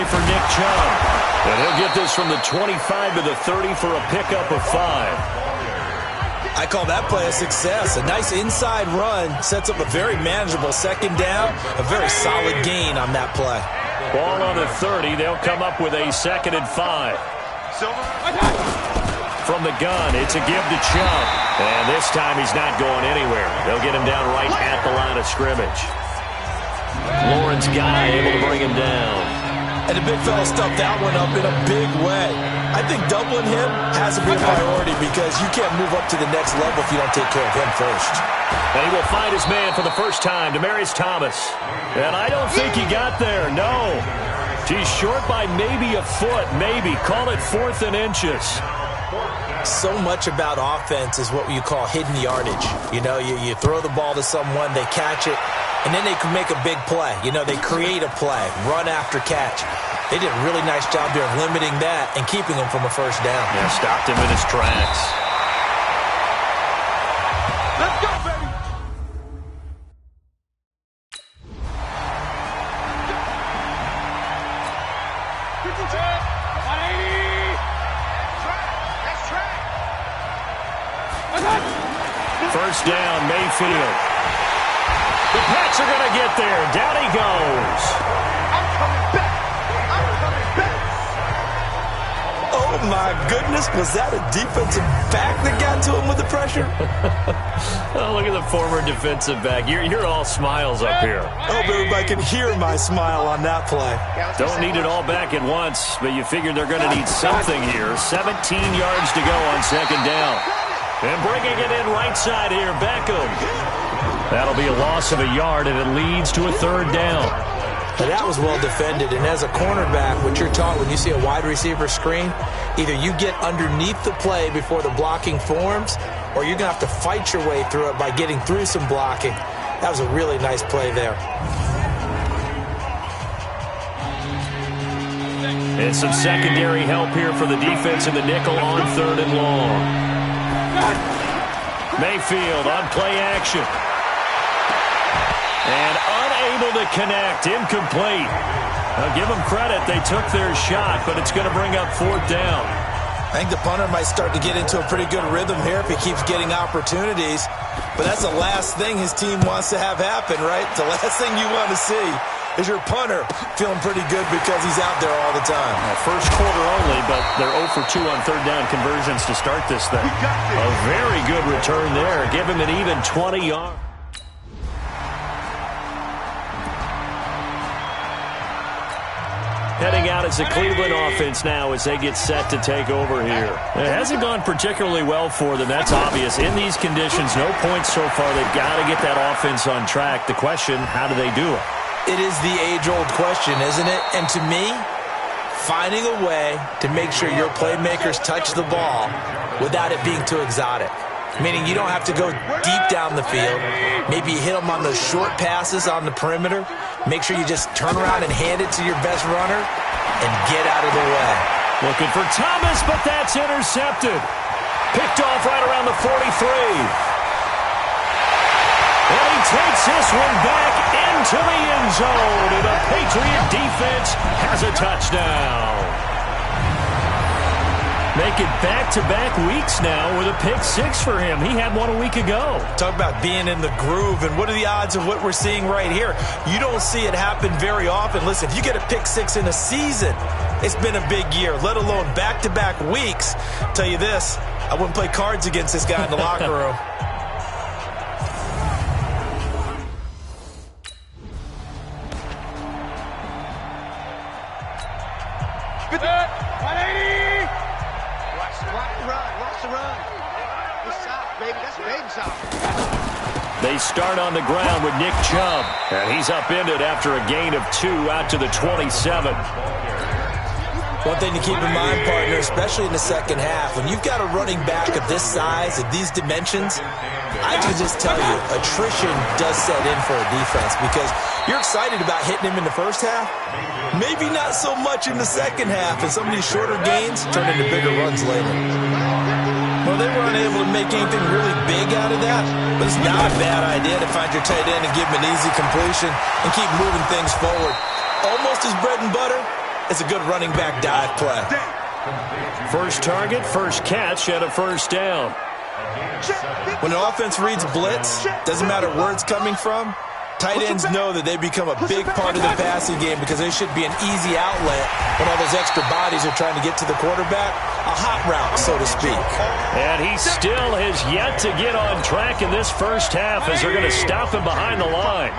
for Nick Chubb. And he'll get this from the 25 to the 30 for a pickup of 5. I call that play a success. A nice inside run sets up a very manageable second down, a very solid gain on that play. Ball on the 30. They'll come up with a 2nd and 5. From the gun, it's a give to Chubb. And this time he's not going anywhere. They'll get him down right at the line of scrimmage. Lawrence Guy able to bring him down. And the big fella stuffed that one up in a big way. I think doubling him has to be a priority because you can't move up to the next level if you don't take care of him first. And he will find his man for the first time, Demaryius Thomas. And I don't think he got there, no. He's short by maybe a foot, maybe. Call it 4th and inches. So much about offense is what you call hidden yardage. You know, you throw the ball to someone, they catch it, and then they can make a big play. You know, they create a play, run after catch. They did a really nice job there of limiting that and keeping him from a first down. Yeah, stopped him in his tracks. Let's go, baby! First down, Mayfield. The Pats are going to get there. Down he goes. I'm coming back. I'm coming back. Oh, my goodness. Was that a defensive back that got to him with the pressure? Oh, look at the former defensive back. You're all smiles up here. I hope everybody can hear my smile on that play. Don't need it all back at once, but you figure they're going to need something here. 17 yards to go on 2nd down. And bringing it in right side here, Beckham. That'll be a loss of a yard, and it leads to a 3rd down. Now that was well defended, and as a cornerback, what you're taught when you see a wide receiver screen, either you get underneath the play before the blocking forms, or you're going to have to fight your way through it by getting through some blocking. That was a really nice play there. And some secondary help here for the defense in the nickel on 3rd and long. Mayfield on play action. And unable to connect. Incomplete. Now give them credit. They took their shot, but it's going to bring up 4th down. I think the punter might start to get into a pretty good rhythm here if he keeps getting opportunities. But that's the last thing his team wants to have happen, right? The last thing you want to see is your punter feeling pretty good because he's out there all the time. First quarter only, but they're 0 for 2 on 3rd down conversions to start this thing. A very good return there. Give him an even 20 yards. Heading out as the Cleveland offense now as they get set to take over here. It hasn't gone particularly well for them. That's obvious. In these conditions, no points so far. They've got to get that offense on track. The question, how do they do it? It is the age-old question, isn't it? And to me, finding a way to make sure your playmakers touch the ball without it being too exotic. Meaning you don't have to go deep down the field. Maybe you hit them on those short passes on the perimeter. Make sure you just turn around and hand it to your best runner and get out of the way. Looking for Thomas, but that's intercepted. Picked off right around the 43. And he takes this one back into the end zone. And the Patriot defense has a touchdown. Make it back-to-back weeks now with a pick-6 for him. He had one a week ago. Talk about being in the groove, and what are the odds of what we're seeing right here? You don't see it happen very often. Listen, if you get a pick-6 in a season, it's been a big year, let alone back-to-back weeks. I'll tell you this, I wouldn't play cards against this guy in the locker room. They start on the ground with Nick Chubb, and he's upended after a gain of 2 out to the 27. One thing to keep in mind, partner, especially in the second half, when you've got a running back of this size, of these dimensions, I can just tell you, attrition does set in for a defense because you're excited about hitting him in the first half, maybe not so much in the second half, and some of these shorter gains turn into bigger runs later. Well, they were unable to make anything really big out of that, but it's not a bad idea to find your tight end and give him an easy completion and keep moving things forward. Almost his bread and butter, It's a good running back dive play. First target, first catch, and a first down. When an offense reads blitz, doesn't matter where it's coming from, tight ends know that they become a big part of the passing game because they should be an easy outlet when all those extra bodies are trying to get to the quarterback. A hot route, so to speak. And he still has yet to get on track in this first half as they're going to stop him behind the line.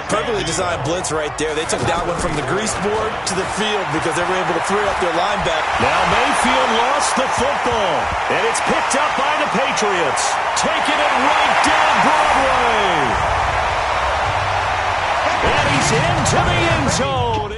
Perfectly designed blitz right there. They took that one from the grease board to the field because they were able to free up their linebacker. Now Mayfield lost the football, and it's picked up by the Patriots. Taking it right down Broadway. And he's into the end zone.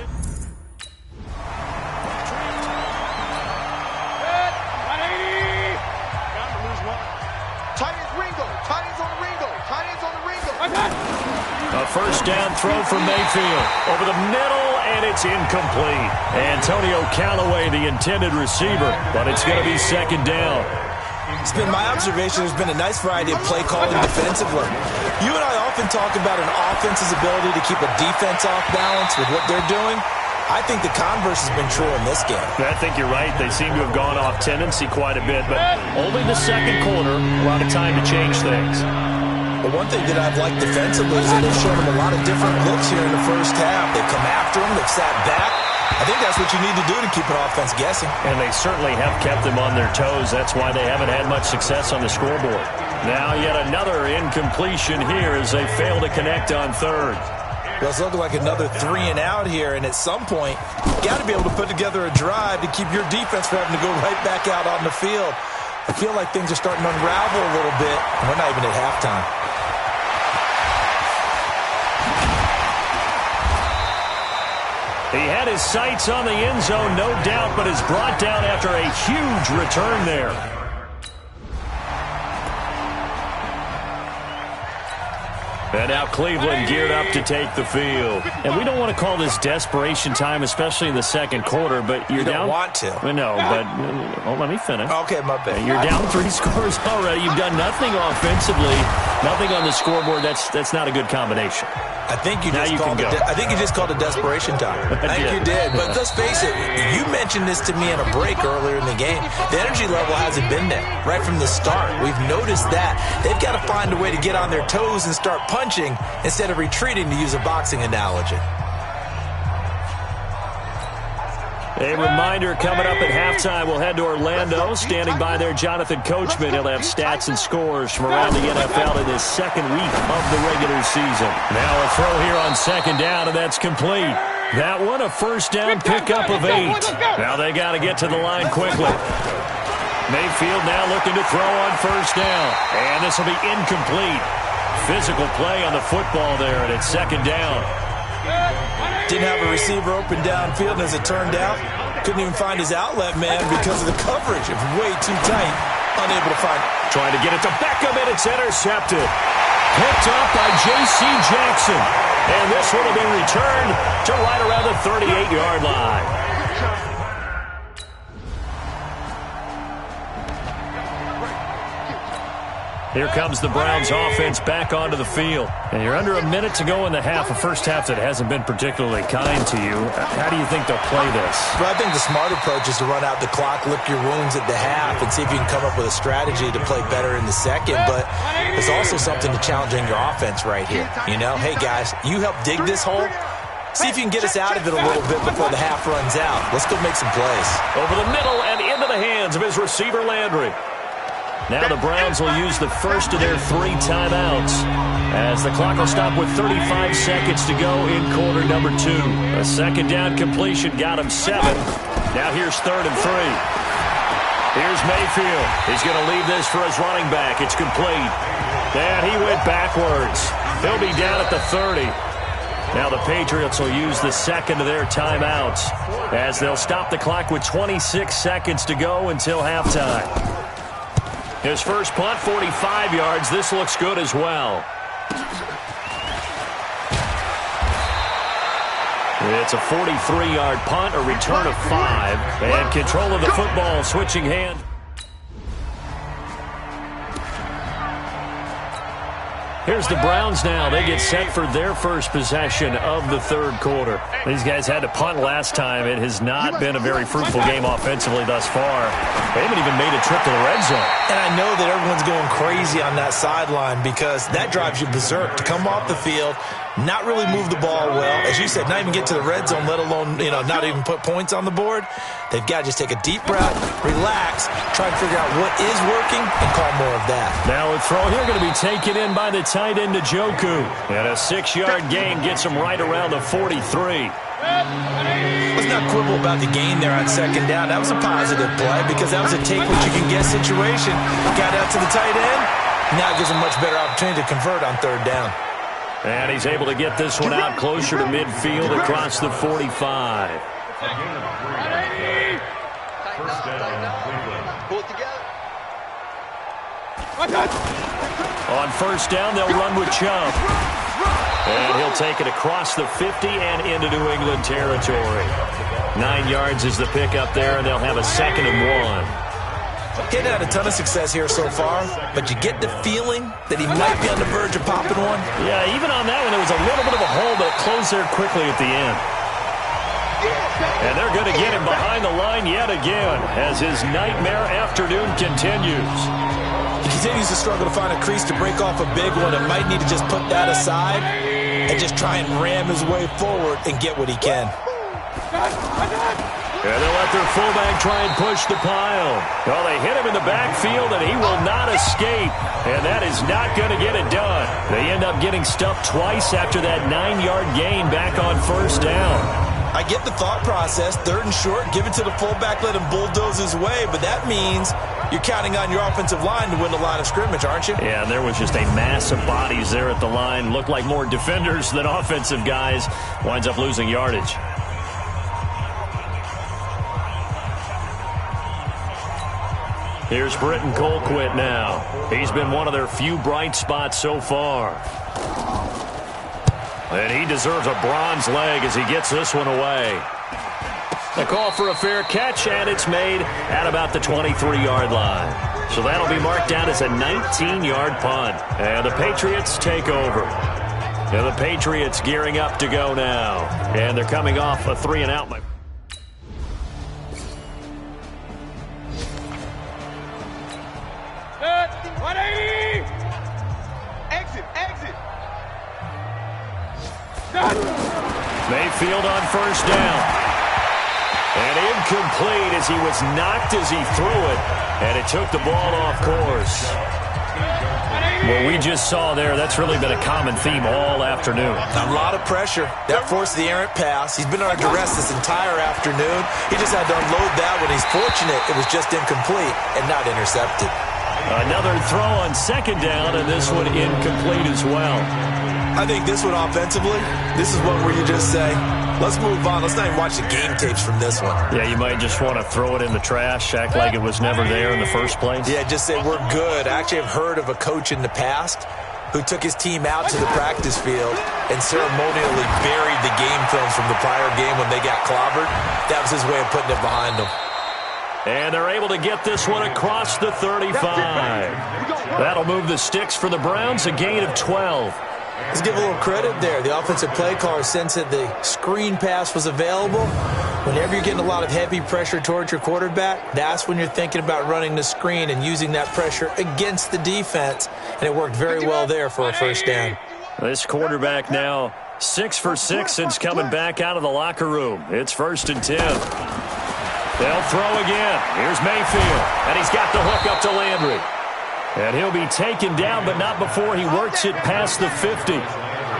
A first down throw from Mayfield. Over the middle, and it's incomplete. Antonio Callaway, the intended receiver, but it's going to be second down. It's been my observation there's been a nice variety of play calling defensively. You and I often talk about an offense's ability to keep a defense off balance with what they're doing. I think the converse has been true in this game. I think you're right. They seem to have gone off tendency quite a bit, but only the second quarter, a lot of time to change things. But one thing that I've liked defensively is that they've shown them a lot of different looks here in the first half. They've come after them. They've sat back. I think that's what you need to do to keep an offense guessing. And they certainly have kept them on their toes. That's why they haven't had much success on the scoreboard. Now yet another incompletion here as they fail to connect on third. Well, it's looking like another 3 and out here, and at some point, you've got to be able to put together a drive to keep your defense from having to go right back out on the field. I feel like things are starting to unravel a little bit, and we're not even at halftime. He had his sights on the end zone, no doubt, but is brought down after a huge return there. And now Cleveland geared up to take the field. And we don't want to call this desperation time, especially in the second quarter, but you're down. You don't want to. No, but let me finish. Okay, my bad. You're down 3 scores already. You've done nothing offensively, nothing on the scoreboard. That's not a good combination. I think you just called it desperation time. I think you did. But let's face it, you mentioned this to me in a break earlier in the game. The energy level hasn't been there right from the start. We've noticed that. They've got to find a way to get on their toes and start punching instead of retreating, to use a boxing analogy. A reminder coming up at halftime. We'll head to Orlando. Standing by there, Jonathan Coachman. He'll have stats and scores from around the NFL in his second week of the regular season. Now a throw here on second down, and that's complete. That one, a first down pickup of 8. Now they got to get to the line quickly. Mayfield now looking to throw on first down. And this will be incomplete. Physical play on the football there, and it's second down. Didn't have a receiver open downfield, and as it turned out, couldn't even find his outlet man because of the coverage. It was way too tight. Unable to find it. Trying to get it to Beckham, and it's intercepted. Picked up by J.C. Jackson. And this one will be returned to right around the 38-yard line. Here comes the Browns offense back onto the field. And you're under a minute to go in the half, a first half that hasn't been particularly kind to you. How do you think they'll play this? Well, I think the smart approach is to run out the clock, lick your wounds at the half, and see if you can come up with a strategy to play better in the second. But there's also something to challenging your offense right here. You know, hey, guys, you help dig this hole. See if you can get us out of it a little bit before the half runs out. Let's go make some plays. Over the middle and into the hands of his receiver, Landry. Now the Browns will use the first of their 3 timeouts as the clock will stop with 35 seconds to go in quarter number 2. A second down completion got him 7. Now here's 3rd and 3. Here's Mayfield. He's going to leave this for his running back. It's complete. And he went backwards. He'll be down at the 30. Now the Patriots will use the second of their timeouts as they'll stop the clock with 26 seconds to go until halftime. His first punt, 45 yards. This looks good as well. It's a 43-yard punt, a return of 5, and control of the football, switching hands. Here's the Browns now. They get set for their first possession of the third quarter. These guys had to punt last time. It has not been a very fruitful game offensively thus far. They haven't even made a trip to the red zone. And I know that everyone's going crazy on that sideline because that drives you berserk to come off the field, not really move the ball well. As you said, not even get to the red zone, let alone, not even put points on the board. They've got to just take a deep breath, relax, try to figure out what is working, and call more of that. Now a throw here going to be taken in by the tight end Njoku. And a 6-yard gain gets him right around the 43. Let's not quibble about the gain there on second down. That was a positive play because that was a take-what-you-can-get situation. Got out to the tight end. Now it gives him a much better opportunity to convert on third down. And he's able to get this one out closer to midfield across the 45. On first down, they'll run with Chubb. And he'll take it across the 50 and into New England territory. 9 yards is the pickup there, and they'll have a 2nd and 1. Getting had a ton of success here so far, but you get the feeling that he might be on the verge of popping one. Yeah, even on that one, there was a little bit of a hole, but it closed there quickly at the end. And they're going to get him behind the line yet again as his nightmare afternoon continues. He continues to struggle to find a crease to break off a big one and might need to just put that aside and just try and ram his way forward and get what he can. And they'll let their fullback try and push the pile. Well, they hit him in the backfield, and he will not escape. And that is not going to get it done. They end up getting stuffed twice after that 9-yard gain back on first down. I get the thought process. 3rd and short, give it to the fullback, let him bulldoze his way. But that means you're counting on your offensive line to win the line of scrimmage, aren't you? Yeah, there was just a mass of bodies there at the line. Looked like more defenders than offensive guys. Winds up losing yardage. Here's Britton Colquitt now. He's been one of their few bright spots so far. And he deserves a bronze leg as he gets this one away. The call for a fair catch, and it's made at about the 23-yard line. So that'll be marked down as a 19-yard punt. And the Patriots take over. And the Patriots gearing up to go now. And they're coming off a 3-and-out. Mayfield on first down. And incomplete as he was knocked as he threw it. And it took the ball off course. What we just saw there, that's really been a common theme all afternoon. A lot of pressure. That forced the errant pass. He's been under duress this entire afternoon. He just had to unload that one. He's fortunate it was just incomplete and not intercepted. Another throw on second down, and this one incomplete as well. I think this one offensively, this is one where you just say, let's move on. Let's not even watch the game tapes from this one. Yeah, you might just want to throw it in the trash, act like it was never there in the first place. Yeah, just say we're good. I actually have heard of a coach in the past who took his team out to the practice field and ceremonially buried the game films from the prior game when they got clobbered. That was his way of putting it behind them. And they're able to get this one across the 35. That'll move the sticks for the Browns, a gain of 12. Let's give a little credit there. The offensive play caller sensed that the screen pass was available. Whenever you're getting a lot of heavy pressure towards your quarterback, that's when you're thinking about running the screen and using that pressure against the defense. And it worked very well there for a first down. This quarterback now 6 for 6 since coming back out of the locker room. It's 1st and 10. They'll throw again. Here's Mayfield, and he's got the hook up to Landry. And he'll be taken down, but not before he works it past the 50.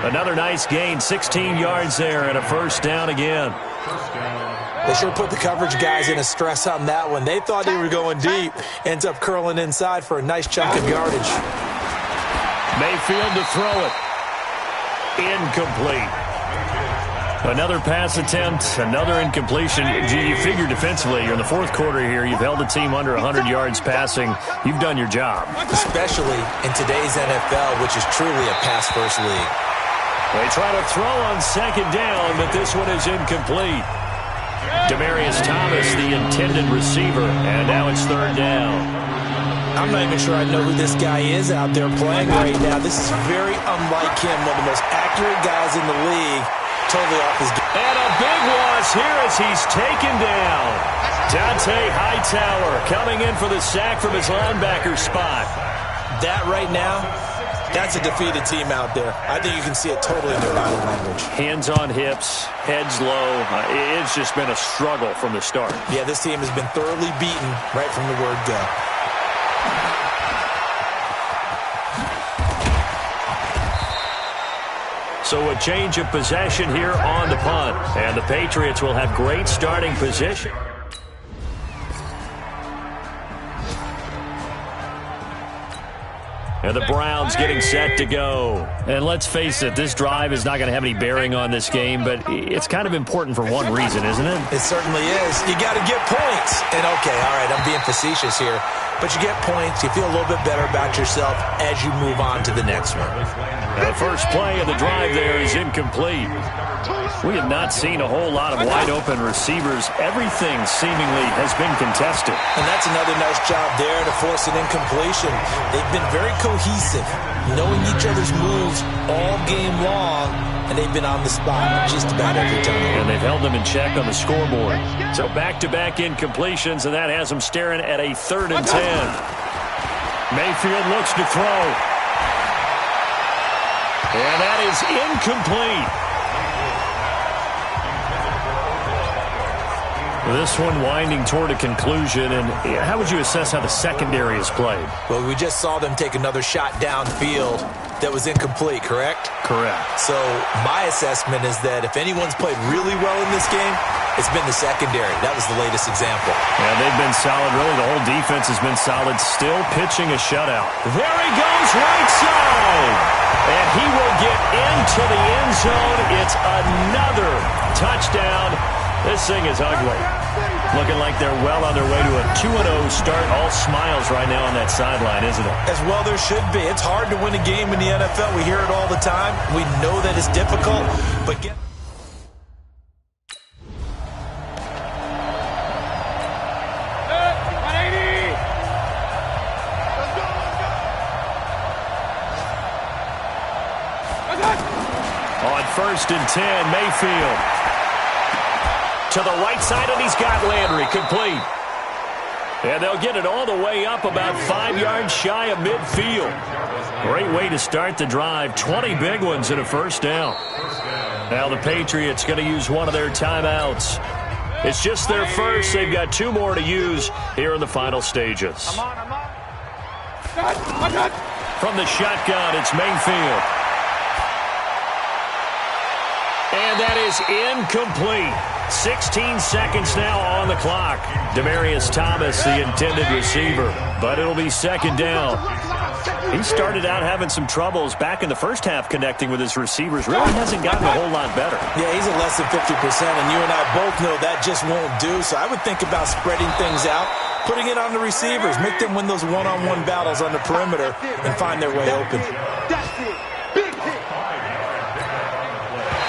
Another nice gain, 16 yards there, and a first down again. They sure put the coverage guys in a stress on that one. They thought they were going deep. Ends up curling inside for a nice chunk of yardage. Mayfield to throw it. Incomplete. Another pass attempt, another incompletion. Gee, you figure defensively, you're in the fourth quarter here. You've held the team under 100 yards passing. You've done your job. Especially in today's NFL, which is truly a pass-first league. They try to throw on second down, but this one is incomplete. Demaryius Thomas, the intended receiver, and now it's third down. I'm not even sure I know who this guy is out there playing right now. This is very unlike him, one of the most accurate guys in the league. Totally off his game. And a big loss here as he's taken down. Dante Hightower coming in for the sack from his linebacker spot. That right now, that's a defeated team out there. I think you can see it totally in their body language. Hands on hips, heads low. It's just been a struggle from the start. Yeah, this team has been thoroughly beaten right from the word go. So a change of possession here on the punt. And the Patriots will have great starting position. And the Browns getting set to go. And let's face it, this drive is not going to have any bearing on this game, but it's kind of important for one reason, isn't it? It certainly is. You got to get points. And okay, all right, I'm being facetious here. But you get points, you feel a little bit better about yourself as you move on to the next one. The first play of the drive there is incomplete. We have not seen a whole lot of wide-open receivers. Everything seemingly has been contested. And that's another nice job there to force an incompletion. They've been very cohesive, knowing each other's moves all game long, and they've been on the spot just about every time. And they've held them in check on the scoreboard. So back-to-back incompletions, and that has them staring at a 3rd and 10. Mayfield looks to throw. And that is incomplete. This one winding toward a conclusion. And how would you assess how the secondary has played? Well, we just saw them take another shot downfield that was incomplete, correct? Correct. So my assessment is that if anyone's played really well in this game, it's been the secondary. That was the latest example. Yeah, they've been solid. Really, the whole defense has been solid. Still pitching a shutout. There he goes, right side. And he will get into the end zone. It's another touchdown. This thing is ugly. Looking like they're well on their way to a 2-0 start. All smiles right now on that sideline, isn't it? As well there should be. It's hard to win a game in the NFL. We hear it all the time. We know that it's difficult, but get... On 1st and 10, Mayfield. To the right side, and he's got Landry complete. And they'll get it all the way up about 5 yards shy of midfield. Great way to start the drive. 20 big ones and a first down. Now the Patriots going to use one of their timeouts. It's just their first. They've got 2 more to use here in the final stages. From the shotgun, it's Mayfield. And that is incomplete. 16 seconds now on the clock. Demaryius Thomas, the intended receiver. But it'll be 2nd down. He started out having some troubles back in the first half connecting with his receivers. Really hasn't gotten a whole lot better. Yeah, he's at less than 50%, and you and I both know that just won't do. So I would think about spreading things out, putting it on the receivers, make them win those one-on-one battles on the perimeter and find their way open.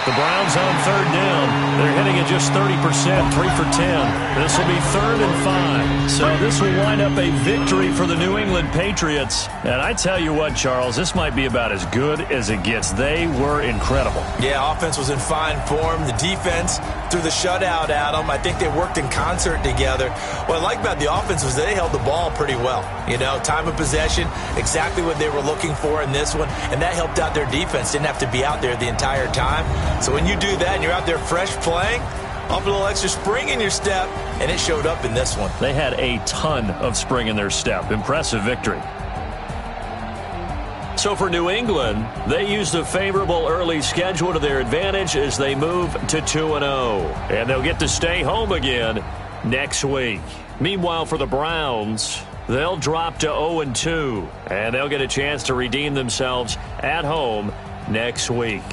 The Browns on 3rd down. They're hitting at just 30%, 3 for 10. This will be 3rd and 5. So this will wind up a victory for the New England Patriots. And I tell you what, Charles, this might be about as good as it gets. They were incredible. Yeah, offense was in fine form. The defense threw the shutout at them. I think they worked in concert together. What I like about the offense was they held the ball pretty well. You know, time of possession, exactly what they were looking for in this one. And that helped out their defense. Didn't have to be out there the entire time. So when you do that and you're out there fresh playing, up a little extra spring in your step, and it showed up in this one. They had a ton of spring in their step. Impressive victory. So for New England, they used a favorable early schedule to their advantage as they move to 2-0. And they'll get to stay home again next week. Meanwhile, for the Browns, they'll drop to 0-2. And they'll get a chance to redeem themselves at home next week.